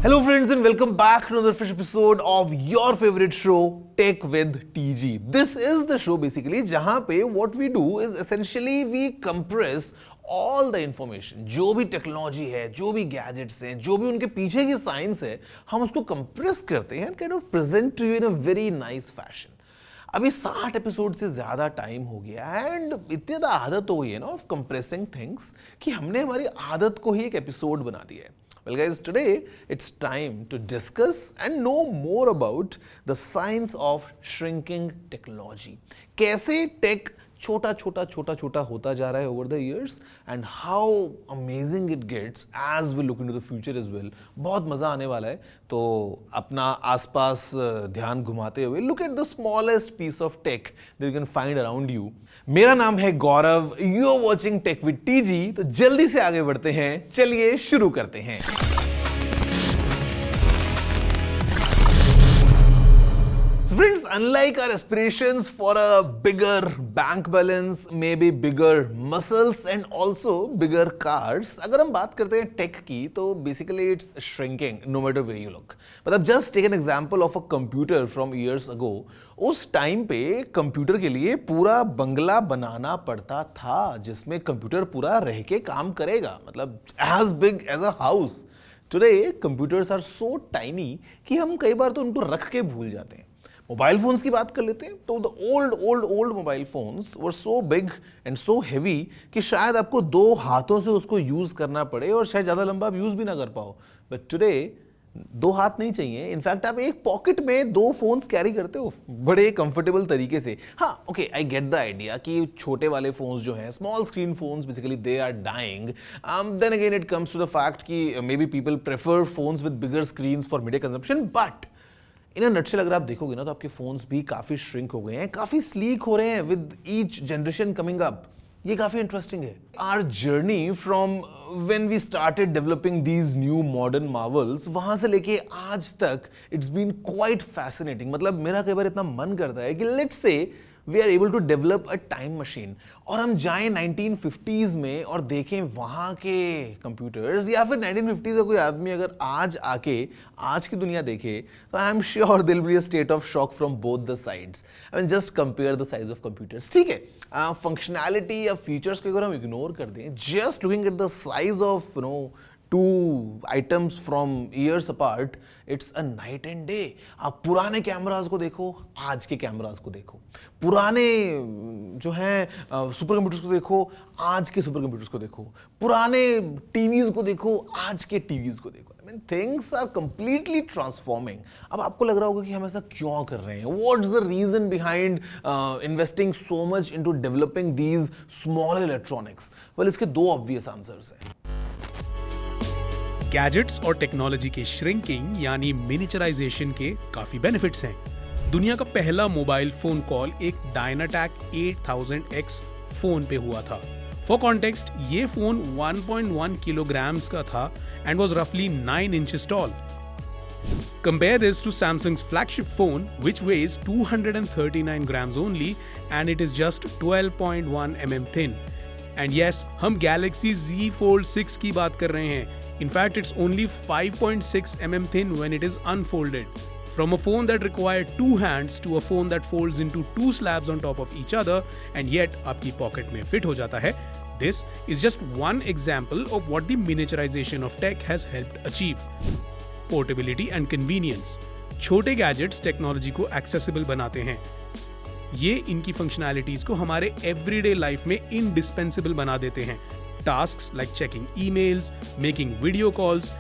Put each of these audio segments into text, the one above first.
Hello friends and welcome back to another fresh episode of your favorite show Tech with TG. This is the show basically जहाँ पे what we do is essentially we compress all the information, जो भी technology है, जो भी gadgets हैं, जो भी उनके पीछे की साइंस है, हम उसको कंप्रेस करते हैं kind of present to you in a very nice fashion. अभी 60 एपिसोड से ज़्यादा टाइम हो गया एंड इतनी ज़्यादा आदत हो गई है ना ऑफ कंप्रेसिंग थिंग्स कि हमने हमारी आदत को ही एक एपिसोड बना दिया है. Well guys, today it's time to discuss and know more about the science of shrinking technology. कैसे टेक छोटा होता जा रहा है over the years and how amazing it gets as we look into the future as well. बहुत मज़ा आने वाला है. तो अपना आसपास ध्यान घुमाते हुए look at the smallest piece of tech that you can find around you. मेरा नाम है गौरव, you are watching Tech with TG. तो जल्दी से आगे बढ़ते हैं, चलिए शुरू करते हैं. So friends, unlike our aspirations for a bigger bank balance, maybe bigger muscles and also bigger cars, अगर हम बात करते हैं टेक की तो basically it's shrinking no matter where you look. मतलब just take an example of a computer from years ago. उस time पे कंप्यूटर के लिए पूरा बंगला बनाना पड़ता था जिसमें कंप्यूटर पूरा रह के काम करेगा, मतलब as big as a house. Today computers are so tiny कि हम कई बार तो उनको रख के भूल जाते हैं. मोबाइल फोन्स की बात कर लेते हैं तो the old mobile phones were so big and so heavy कि शायद आपको 2 हाथों से उसको यूज करना पड़े और शायद ज़्यादा लंबा आप यूज भी ना कर पाओ. बट टुडे 2 हाथ नहीं चाहिए. इनफैक्ट आप एक पॉकेट में 2 फोन्स कैरी करते हो बड़े कंफर्टेबल तरीके से. हाँ, okay, I get the idea कि छोटे वाले फोन्स जो हैं, small screen phones, basically they are dying. Then again it comes to the fact कि maybe people prefer phones with bigger screens for media consumption. But in a nutshell अगर आप देखोगे ना तो आपके फोन्स भी काफ़ी श्रिंक हो गए हैं, काफ़ी स्लीक हो रहे हैं with each generation coming up. ये काफ़ी इंटरेस्टिंग है. Our journey from when we started developing these new modern marvels, वहाँ से लेके आज तक इट्स बीन क्वाइट फैसिनेटिंग. मतलब मेरा कई बार इतना मन करता है कि let's say we are able to develop a time machine और हम जाएं 1950s में और देखें वहाँ के कंप्यूटर्स, या फिर 1950s का कोई आदमी अगर आज आके आज की दुनिया देखे तो आई एम श्योर दिल be a state of shock from both the sides. I mean just compare the size of computers. ठीक है, फंक्शनैलिटी या फीचर्स को अगर हम इग्नोर कर दें, just looking at the size of 2 items from years apart, it's a night and day. आप पुराने कैमरास को देखो, आज के कैमरास को देखो, पुराने जो हैं सुपर कंप्यूटर्स को देखो, आज के सुपर कंप्यूटर्स को देखो, पुराने टीवीज को देखो, आज के टीवीज को देखो. I mean, things are completely transforming. अब आपको लग रहा होगा कि हम ऐसा क्यों कर रहे हैं? What's the reason behind investing so much into developing these small electronics? Well, इसके 2 obvious answers हैं. गैजेट्स और टेक्नोलॉजी के श्रिंकिंग यानी मिनिचराइजेशन के काफी बेनिफिट्स हैं. दुनिया का पहला मोबाइल फोन कॉल एक डायनाटैक 8000X फोन पे हुआ था. फॉर कॉन्टेक्स्ट, ये फोन 1.1 किलोग्राम्स का था एंड वाज रफली 9 inches tall. Compare this to Samsung's flagship phone, which weighs 239 grams only and it is just 12.1 mm thin. And yes, हम Galaxy Z Fold 6 की बात कर रहे हैं. In fact, it's only 5.6 mm thin when it is unfolded. From a phone that required 2 hands to a phone that folds into 2 slabs on top of each other and yet आपकी pocket में fit हो जाता है. This is just one example of what the miniaturization of tech has helped achieve. Portability and convenience. छोटे gadgets technology को accessible बनाते हैं. ये इनकी फंक्शनैलिटीज को हमारे एवरीडे लाइफ में इंडिस्पेंसिबल बना देते हैं. Tasks like checking emails, making video calls,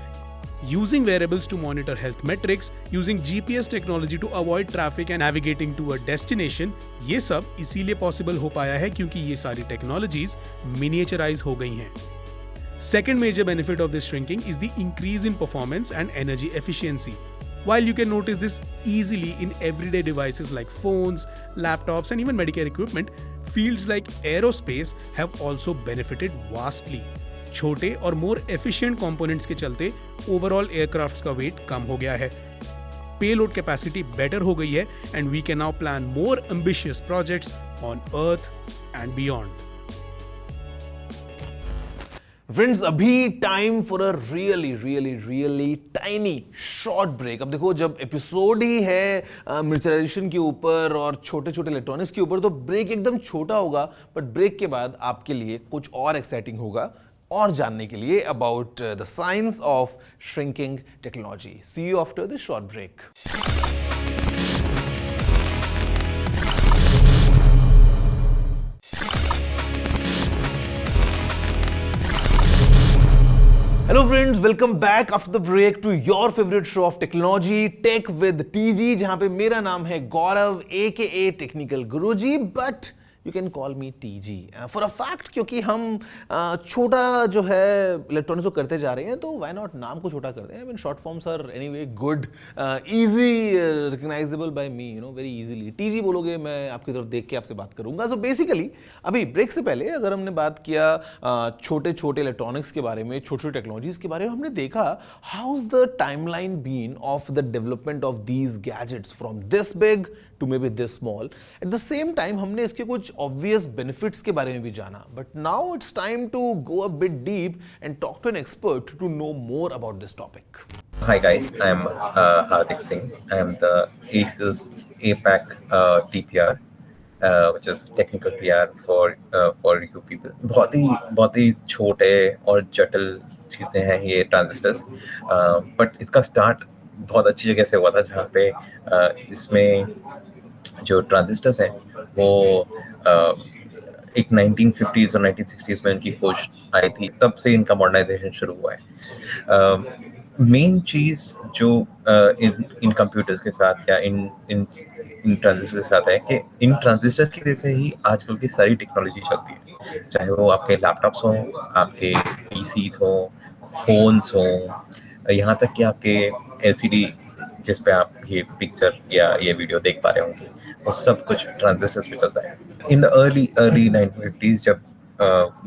using wearables to monitor health metrics, using GPS technology to avoid traffic and navigating to a destination. ये सब इसीलिए पॉसिबल हो पाया है क्योंकि ये सारी टेक्नोलॉजीज मिनिएचराइज हो गई हैं. Second major benefit of this shrinking is the increase in performance and energy efficiency. While you can notice this easily in everyday devices like phones, laptops, and even Medicare equipment, fields like aerospace have also benefited vastly. छोटे और more efficient components के चलते overall aircrafts का weight कम हो गया है. Payload capacity better हो गई है and we can now plan more ambitious projects on Earth and beyond. Friends अभी time for a really really really tiny short break. अब देखो जब एपिसोड ही है मिनिचराइजेशन के ऊपर और छोटे छोटे इलेक्ट्रॉनिक्स के ऊपर तो ब्रेक एकदम छोटा होगा, बट ब्रेक के बाद आपके लिए कुछ और एक्साइटिंग होगा और जानने के लिए about the science of shrinking technology. See you after the short break. Hello friends, welcome back after the break to your favourite show of technology tech with TG, जहां पे मेरा नाम है Gaurav a Technical Guruji, but you can call me TG for a fact, क्योंकि हम छोटा जो है इलेक्ट्रॉनिक्स को करते जा रहे हैं तो व्हाई नॉट नाम को छोटा करते हैं। I mean short forms are anyway good, easy recognisable by me, you know, very easily. TG बोलोगे मैं आपकी तरफ देख के आपसे बात करूंगा। सो बेसिकली अभी ब्रेक से पहले अगर हमने बात किया छोटे छोटे इलेक्ट्रॉनिक्स के बारे में, छोटी छोटी टेक्नोलॉजीज के बारे में, हमने देखा how is the timeline been of the development of these gadgets from this big to maybe this small. At the same time हमने इसके कुछ ऑब्वियस बेनिफिट्स के बारे में भी जाना, but now it's time to go a bit deep and talk to an expert to know more about this topic. Hi guys, I'm Hardik Singh. I'm the ASUS APAC TPR, which is technical PR for you people. बहुत ही छोटे और जटिल चीज़ें हैं ये transistors, but इसका start बहुत अच्छी जगह से हुआ था, जहाँ पे इसमें जो ट्रांजिस्टर्स हैं वो एक 1950s और 1960s में उनकी खोज आई थी, तब से इनका मॉडर्नाइजेशन शुरू हुआ है। मेन चीज़ जो इन कंप्यूटर्स के साथ या इन ट्रांजिस्टर्स के साथ है कि इन ट्रांजिस्टर्स की वजह से ही आजकल की सारी टेक्नोलॉजी चलती है, चाहे वो आपके लैपटॉप्स हों, आपके पीसीज हों, फोन्स हों, यहाँ तक कि आपके एलसीडी जिस पे आप ये पिक्चर या ये वीडियो देख पा रहे होंगे, वो सब कुछ ट्रांजिस्टर्स पे चलता है। इन द अर्ली 1950s जब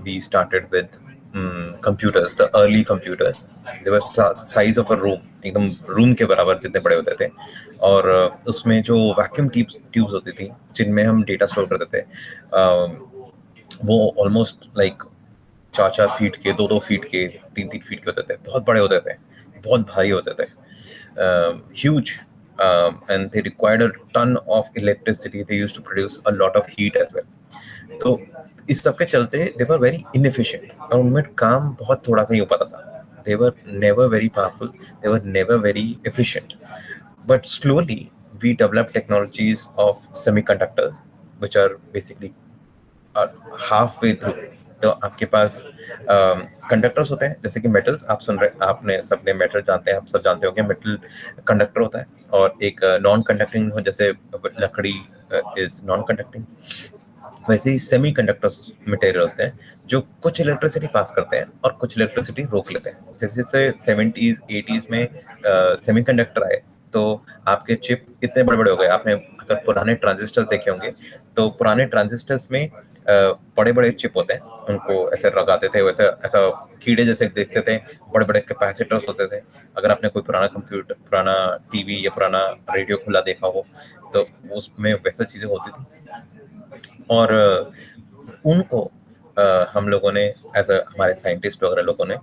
we started with computers, the early computers, they were size of a room, एकदम रूम के बराबर जितने बड़े होते थे, और उसमें जो वैक्यूम ट्यूब्स होती थी जिनमें हम डेटा स्टोर करते थे, वो ऑलमोस्ट लाइक 4-4 फीट के, 2-2 फीट के, 3-3 फीट के होते थे, बहुत बड़े होते थे, बहुत भारी होते थे, huge, and they required a ton of electricity. They used to produce a lot of heat as well. तो इस सब के चलते they were very inefficient और उनमें काम बहुत थोड़ा सा ही हो पाता था. They were never very powerful. They were never very efficient. But slowly we developed technologies of semiconductors, which are basically halfway through. तो आपके पास कंडक्टर्स होते हैं, जैसे कि मेटल्स, आप सुन रहे, आपने सबने मेटल जानते हैं, आप सब जानते होंगे मेटल कंडक्टर होता है, और एक नॉन कंडक्टिंग, जैसे लकड़ी इज नॉन कंडक्टिंग, वैसे ही सेमी कंडक्टर्स मटेरियल होते हैं जो कुछ इलेक्ट्रिसिटी पास करते हैं और कुछ इलेक्ट्रिसिटी रोक लेते हैं। जैसे जैसे 70s 80s में सेमी कंडक्टर आए तो आपके चिप इतने बड़े बड़े हो गए। आपने अगर पुराने ट्रांजिस्टर्स देखे होंगे तो पुराने ट्रांजिस्टर्स में बड़े बड़े चिप होते हैं, उनको ऐसे लगाते थे, वैसे ऐसा कीड़े जैसे देखते थे, बड़े बड़े कैपेसिटर्स होते थे। अगर आपने कोई पुराना कंप्यूटर, पुराना टीवी या पुराना रेडियो खुला देखा हो तो उसमें वैसा चीज़ें होती थी, और उनको हम लोगों ने एज अ हमारे साइंटिस्ट वगैरह लोगों ने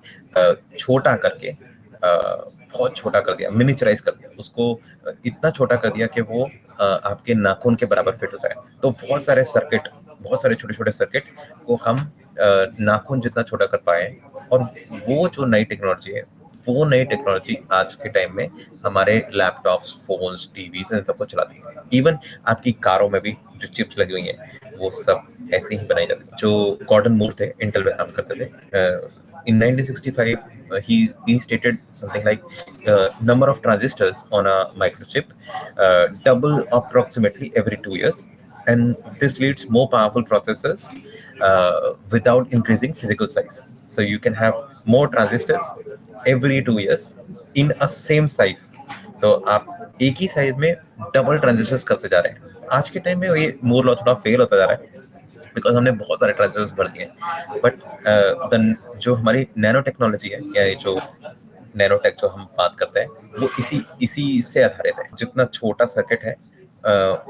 छोटा करके बहुत छोटा कर दिया, मिनिचराइज कर दिया, उसको इतना छोटा कर दिया कि वो आपके नाखून के बराबर फिट हो जाए। तो बहुत सारे सर्किट, बहुत सारे छोटे छोटे सर्किट को हम नाखून जितना छोटा कर पाए, और वो जो नई टेक्नोलॉजी है, वो नई टेक्नोलॉजी आज के टाइम में हमारे लैपटॉप्स, फोन्स, टीवीज इन सबको चलाती है। इवन आपकी कारों में भी जो चिप्स लगी हुई हैं वो सब ऐसे ही बनाई जाती है। जो गॉर्डन मूर थे, इंटेल में काम करते थे, in 1965 he stated something like number of transistors on a microchip double approximately every 2 years, and this leads more powerful processors without increasing physical size. So you can have more transistors every 2 years in a same size. तो आप एक ही size में double transistors करते जा रहे हैं। आज के टाइम में ये मूर लॉ थोड़ा फेल होता जा रहा है, बिकॉज हमने बहुत सारे ट्रांजिस्टर्स भर दिए हैं। बट जो हमारी नैनो टेक्नोलॉजी है, या जो नैनो टेक जो हम बात करते हैं, वो इसी से आधारित है। जितना छोटा सर्किट है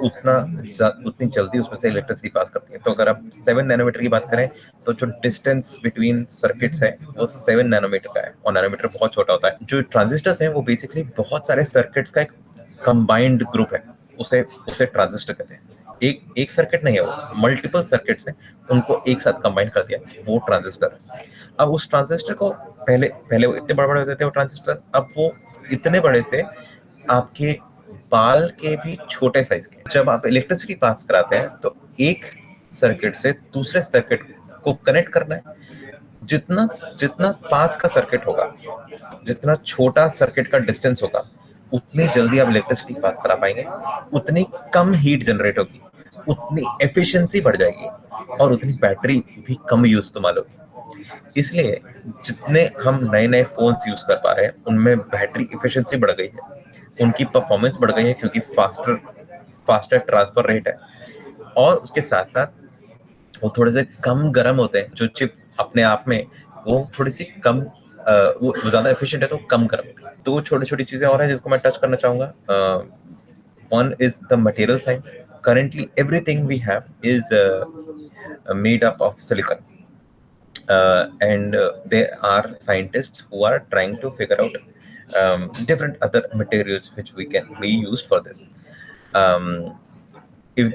उतनी जल्दी उसमें से इलेक्ट्रिसिटी पास करती है। तो अगर आप 7 नैनोमीटर की बात करें तो जो डिस्टेंस बिटवीन सर्किट्स है वो 7 नैनोमीटर का है, और नैनोमीटर बहुत छोटा होता है। जो ट्रांजिस्टर्स हैं वो बेसिकली बहुत सारे सर्किट्स का एक कंबाइंड ग्रुप है, उसे उसे ट्रांजिस्टर कहते हैं। एक एक सर्किट नहीं है, वो मल्टीपल सर्किट्स हैं, उनको एक साथ कंबाइन कर दिया, वो ट्रांजिस्टर है। अब उस ट्रांजिस्टर को पहले पहले वो इतने बड़े बड़े होते थे वो ट्रांजिस्टर, अब वो इतने बड़े से आपके बाल के भी छोटे साइज के। जब आप इलेक्ट्रिसिटी पास कराते हैं तो एक सर्किट से दूसरे सर्किट को कनेक्ट करना है। जितना जितना पास का सर्किट होगा, जितना छोटा सर्किट का डिस्टेंस होगा, उतनी जल्दी आप इलेक्ट्रिसिटी पास करा पाएंगे, उतनी कम हीट जनरेट होगी, उतनी एफिशिएंसी बढ़ जाएगी, और उतनी बैटरी भी कम यूज इस्तेमाल होगी। इसलिए जितने हम नए नए फोन्स यूज कर पा रहे हैं उनमें बैटरी एफिशिएंसी बढ़ गई है, उनकी परफॉर्मेंस बढ़ गई है, क्योंकि फास्टर फास्टर ट्रांसफर रेट है, और उसके साथ साथ वो थोड़े से कम गर्म होते हैं। जो चिप अपने आप में वो थोड़ी सी कम वो ज्यादा एफिशिएंट है तो कम गर्म होती है। तो छोटी छोटी चीजें और हैं जिसको मैं टच करना चाहूंगा। One is the material science. currently everything we have is made up of silicon, and there are scientists who are trying to figure out different other materials which we can be used for this. um, if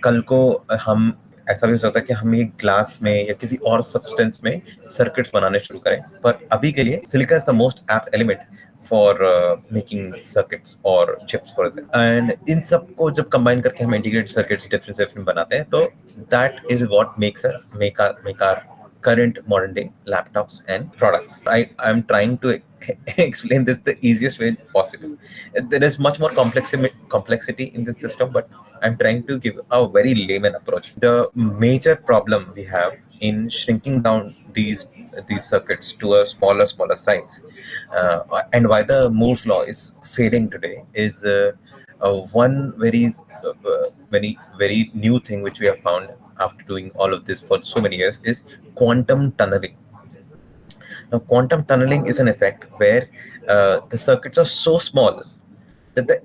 कल को हम ऐसा भी हो सकता है कि हम एक ग्लास में या किसी और सब्सटेंस में सर्किट्स बनाने शुरू करें, पर अभी के लिए silicon is the most apt element for making circuits और चिप्स फॉर एग्जाम्पल। एंड इन सबको जब कंबाइन करके हम इंटीग्रेटेड सर्किट्स डिफरेंट डिफरेंट बनाते हैं, तो that is what make our current modern day laptops and products. I'm trying to explain this the easiest way possible. There is much more complexity in this system, but I'm trying to give a very layman approach. The major problem we have in shrinking down these circuits to a smaller size, and why the Moore's law is failing today, is one very new thing which we have found after doing all of this for so many years, is quantum tunneling. Now, quantum tunneling is an effect where the circuits are so small that the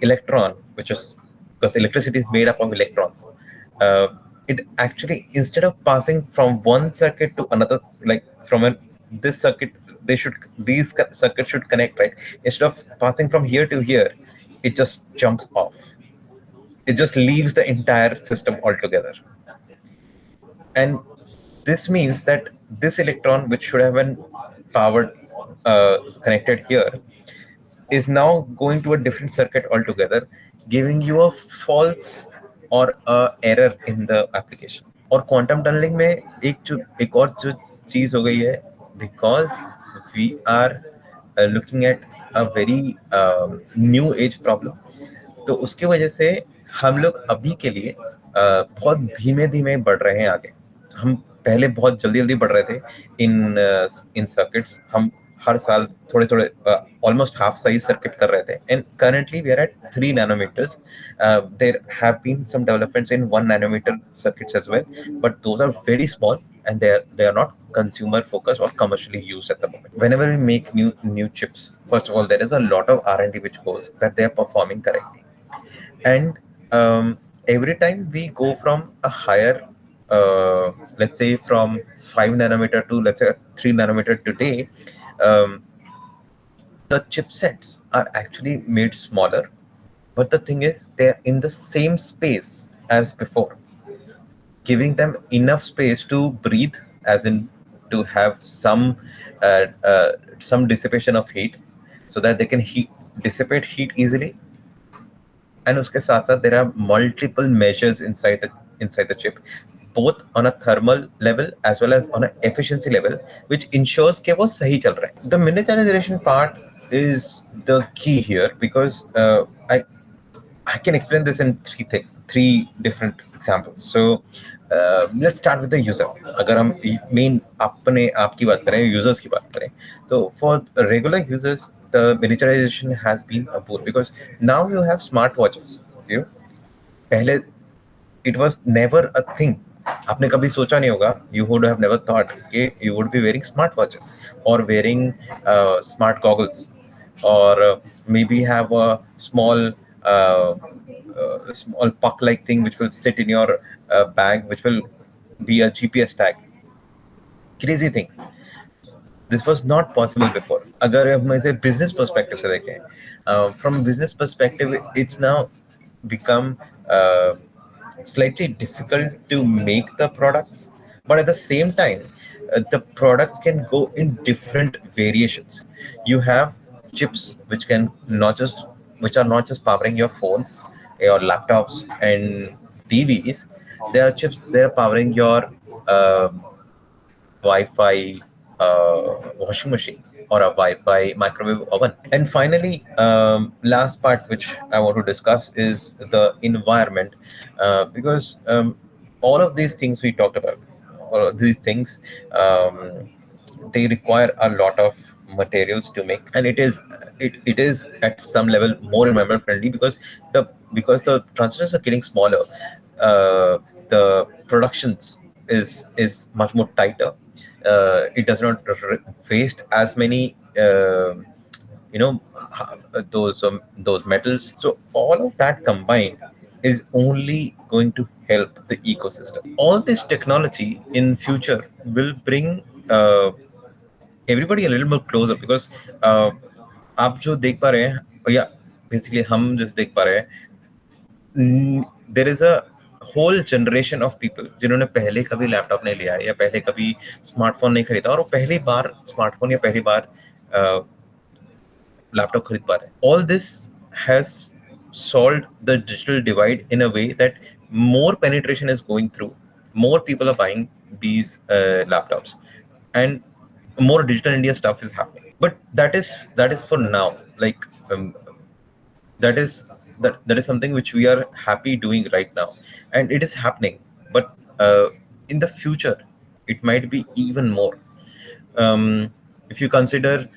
electron, which is, because electricity is made up of electrons, it actually, instead of passing from one circuit to another, like this circuit, these circuits should connect, right? Instead of passing from here to here, it just jumps off. It just leaves the entire system altogether. And this means that this electron, which should have been powered, connected here, is now going to a different circuit altogether, giving you a false or a error in the application. और quantum tunneling में एक और जो चीज हो गई है, because we are looking at a very new age problem, तो उसकी वजह से हम लोग अभी के लिए बहुत धीमे धीमे बढ़ रहे हैं आगे। हम पहले बहुत जल्दी जल्दी बढ़ रहे थे इन सर्किट्स। हम हर साल थोड़े थोड़े ऑलमोस्ट हाफ साइज सर्किट कर रहे थे, and currently we are at 3 nanometers. There have been some developments in 1 nanometer circuits as well, but those are very small and they are not consumer focused or commercially used at the moment. Whenever we make new chips, first of all, there is a lot of R&D which goes that they are performing correctly, and every time we go from a higher, let's say from 5 nanometer to, let's say, 3 nanometer today, the chipsets are actually made smaller, but the thing is they're in the same space as before, giving them enough space to breathe, as in to have some dissipation of heat, so that they can dissipate heat easily. And uske saath saath there are multiple measures inside the chip, both on a thermal level as well as on an efficiency level, which ensures कि वो सही चल रहा है. The miniaturization part is the key here, because I can explain this in three different examples. So let's start with the user. अगर हम main अपने आप की बात करें, users की बात करें, तो for regular users the miniaturization has been a boon, because now you have smartwatches. पहले it was never a thing. आपने कभी सोचा नहीं होगा, you would have never thought कि you would be wearing smartwatches or wearing smart goggles, or maybe have a small a small puck-like thing which will sit in your bag, which will be a GPS tag. Crazy things. This was not possible before. अगर हम इसे business perspective से देखें, from business perspective, it's now become slightly difficult to make the products, but at the same time, the products can go in different variations. You have chips which are not just powering your phones, your laptops, and TVs. There are chips. They are powering your Wi-Fi washing machine or a Wi-Fi microwave oven. And finally, last part which I want to discuss is the environment, because all of these things we talked about, all of these things, they require a lot of materials to make, and it is at some level more environment friendly because the transistors are getting smaller. The productions is much more tighter. It does not waste as many you know those metals. So all of that combined is only going to help the ecosystem. All this technology in future will bring everybody a little more closer, because आप जो देख पा रहे हैं, या basically हम just देख पा रहे हैं, there is a whole generation of people जिन्होंने पहले कभी लैपटॉप नहीं लिया है या पहले कभी स्मार्टफोन नहीं खरीदा, और वो पहली बार स्मार्टफोन या पहली बार लैपटॉप खरीद पा रहे हैं. All this has solved the digital divide in a way that more penetration is going through, more people are buying these laptops, and more digital India stuff is happening. But that is for now. Like that is something which we are happy doing right now, and it is happening. But in the future, it might be even more. If you consider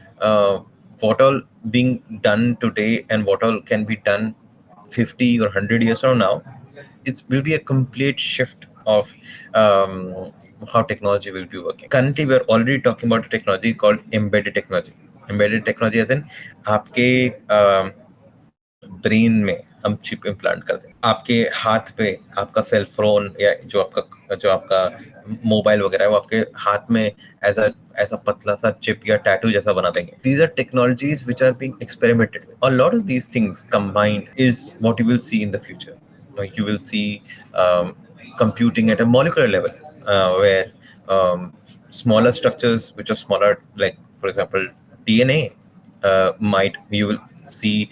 what all being done today and what all can be done 50 or 100 years from now, it will be a complete shift of how technology will be working. Currently, we are already talking about a technology called embedded technology. Embedded technology as in आपके brain में हम chip implant करते हैं, आपके हाथ पे आपका cell phone या जो आपका मोबाइल वगैरह है वो आपके हाथ में ऐसा पतला सा चिप या टैटू जैसा बना देंगे. These are technologies which are being experimented with. A lot of these things combined is what you will see in the future. Like you will see computing at a molecular level, where smaller structures which are smaller, like for example DNA, you will see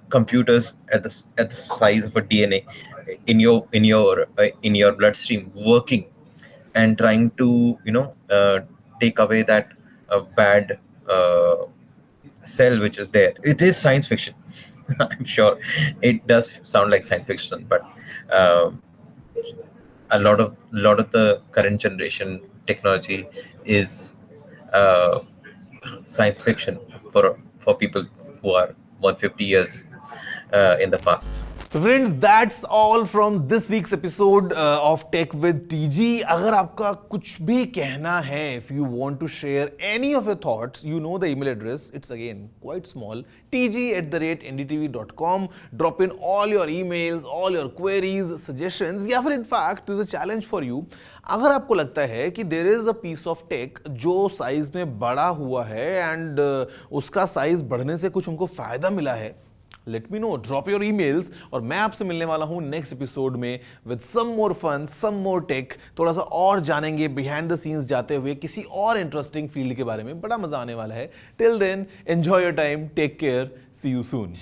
computers at the size of a DNA in your bloodstream working and trying to take away that bad cell which is there. It is science fiction. I'm sure it does sound like science fiction, but a lot of the current generation technology is science fiction for people who are 150 years in the past. So friends, that's all from this week's episode of Tech with TG. अगर आपका कुछ भी कहना है, if you want to share any of your thoughts, you know the email address. It's again quite small, tg@ndtv.com. Drop in all your emails, all your queries, suggestions, या फिर in fact there's a challenge for you. अगर आपको लगता है कि there is a piece of tech जो size में बड़ा हुआ है and उसका साइज बढ़ने से कुछ हमको फायदा मिला है, let me know, drop your emails, और मैं आपसे मिलने वाला हूं नेक्स्ट एपिसोड में with some more fun, some more tech. थोड़ा सा और जानेंगे बिहाइंड द सीन्स जाते हुए किसी और इंटरेस्टिंग फील्ड के बारे में. बड़ा मजा आने वाला है. Till then, enjoy your time, take care, see you soon.